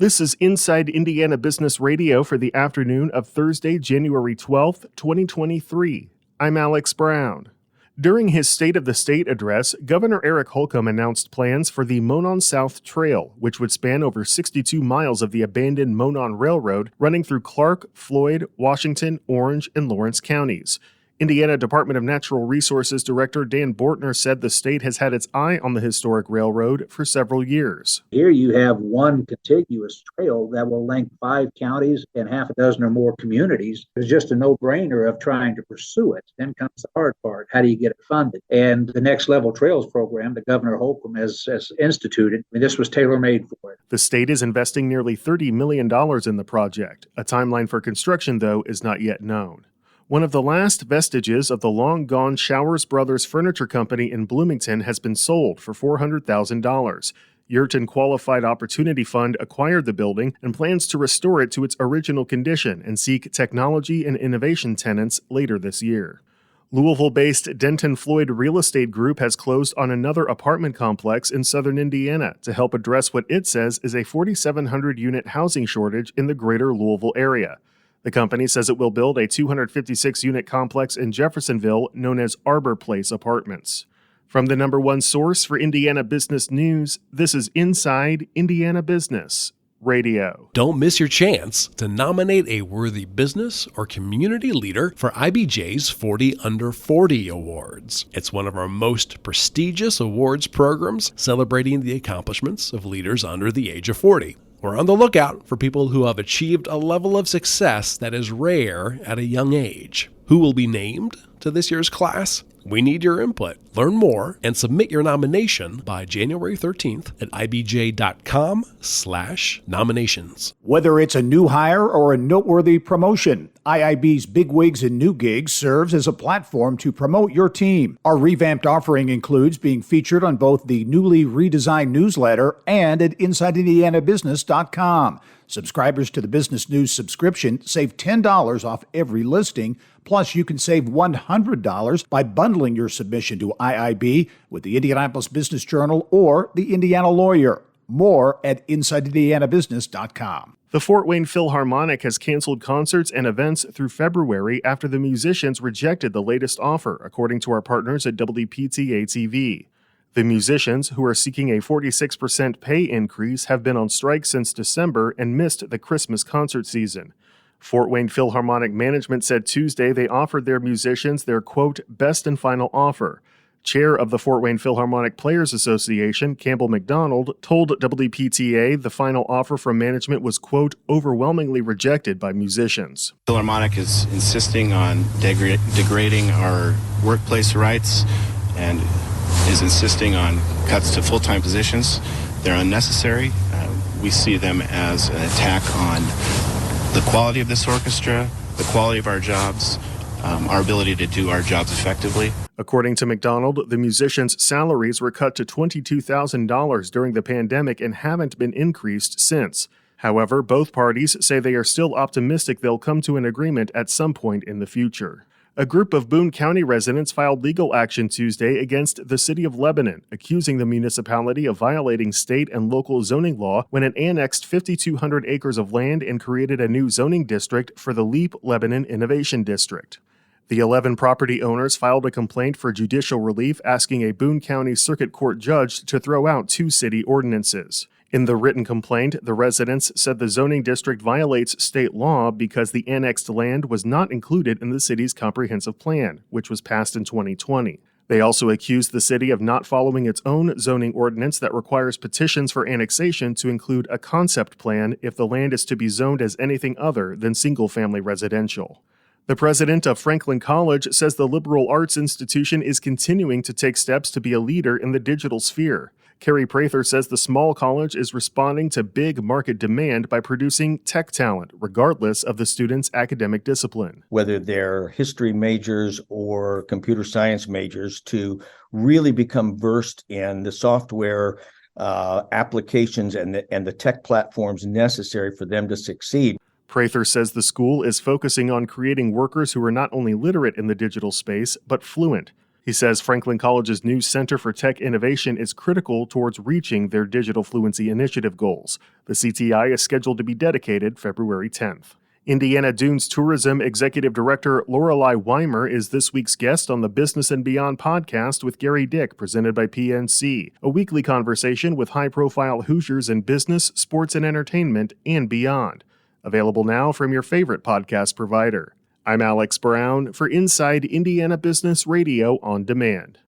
This is Inside Indiana Business Radio for the afternoon of Thursday, January 12th, 2023. I'm Alex Brown. During his State of the State address, Governor Eric Holcomb announced plans for the Monon South Trail, which would span over 62 miles of the abandoned Monon Railroad running through Clark, Floyd, Washington, Orange, and Lawrence counties. Indiana Department of Natural Resources Director Dan Bortner said the state has had its eye on the historic railroad for several years. Here you have one contiguous trail that will link 5 counties and half a dozen or more communities. It's just a no-brainer of trying to pursue it. Then comes the hard part. How do you get it funded? And the Next Level Trails program that Governor Holcomb has instituted, this was tailor-made for it. The state is investing nearly $30 million in the project. A timeline for construction, though, is not yet known. One of the last vestiges of the long-gone Showers Brothers Furniture Company in Bloomington has been sold for $400,000. Yurton Qualified Opportunity Fund acquired the building and plans to restore it to its original condition and seek technology and innovation tenants later this year. Louisville-based Denton Floyd Real Estate Group has closed on another apartment complex in southern Indiana to help address what it says is a 4,700-unit housing shortage in the greater Louisville area. The company says it will build a 256-unit complex in Jeffersonville known as Arbor Place Apartments. From the number one source for Indiana business news, this is Inside Indiana Business Radio. Don't miss your chance to nominate a worthy business or community leader for IBJ's 40 Under 40 Awards. It's one of our most prestigious awards programs celebrating the accomplishments of leaders under the age of 40. We're on the lookout for people who have achieved a level of success that is rare at a young age. Who will be named to this year's class? We need your input. Learn more and submit your nomination by January 13th at ibj.com/nominations. Whether it's a new hire or a noteworthy promotion, IIB's Big Wigs and New Gigs serves as a platform to promote your team. Our revamped offering includes being featured on both the newly redesigned newsletter and at InsideIndianaBusiness.com. Subscribers to the Business News subscription save $10 off every listing. Plus, you can save $100 by bundling your submission to IIB with the Indianapolis Business Journal or the Indiana Lawyer. More at InsideIndianaBusiness.com. The Fort Wayne Philharmonic has canceled concerts and events through February after the musicians rejected the latest offer, according to our partners at WPTA-TV. The musicians, who are seeking a 46% pay increase, have been on strike since December and missed the Christmas concert season. Fort Wayne Philharmonic management said Tuesday they offered their musicians their, quote, best and final offer. Chair of the Fort Wayne Philharmonic Players Association, Campbell McDonald, told WPTA the final offer from management was, quote, overwhelmingly rejected by musicians. Philharmonic is insisting on degrading our workplace rights and is insisting on cuts to full-time positions. They're unnecessary. We see them as an attack on the quality of this orchestra, the quality of our jobs, our ability to do our jobs effectively. According to McDonald, the musicians' salaries were cut to $22,000 during the pandemic and haven't been increased since. However, both parties say they are still optimistic they'll come to an agreement at some point in the future. A group of Boone County residents filed legal action Tuesday against the city of Lebanon, accusing the municipality of violating state and local zoning law when it annexed 5,200 acres of land and created a new zoning district for the LEAP Lebanon Innovation District. The 11 property owners filed a complaint for judicial relief asking a Boone County Circuit Court judge to throw out 2 city ordinances. In the written complaint, the residents said the zoning district violates state law because the annexed land was not included in the city's comprehensive plan, which was passed in 2020. They also accused the city of not following its own zoning ordinance that requires petitions for annexation to include a concept plan if the land is to be zoned as anything other than single-family residential. The president of Franklin College says the liberal arts institution is continuing to take steps to be a leader in the digital sphere. Carrie Prather says the small college is responding to big market demand by producing tech talent, regardless of the students' academic discipline. Whether they're history majors or computer science majors, to really become versed in the software applications and the tech platforms necessary for them to succeed. Prather says the school is focusing on creating workers who are not only literate in the digital space, but fluent. He says Franklin College's new Center for Tech Innovation is critical towards reaching their Digital Fluency Initiative goals. The CTI is scheduled to be dedicated February 10th. Indiana Dunes Tourism Executive Director Lorelei Weimer is this week's guest on the Business and Beyond podcast with Gary Dick, presented by PNC, a weekly conversation with high-profile Hoosiers in business, sports, and entertainment, and beyond. Available now from your favorite podcast provider. I'm Alex Brown for Inside Indiana Business Radio on Demand.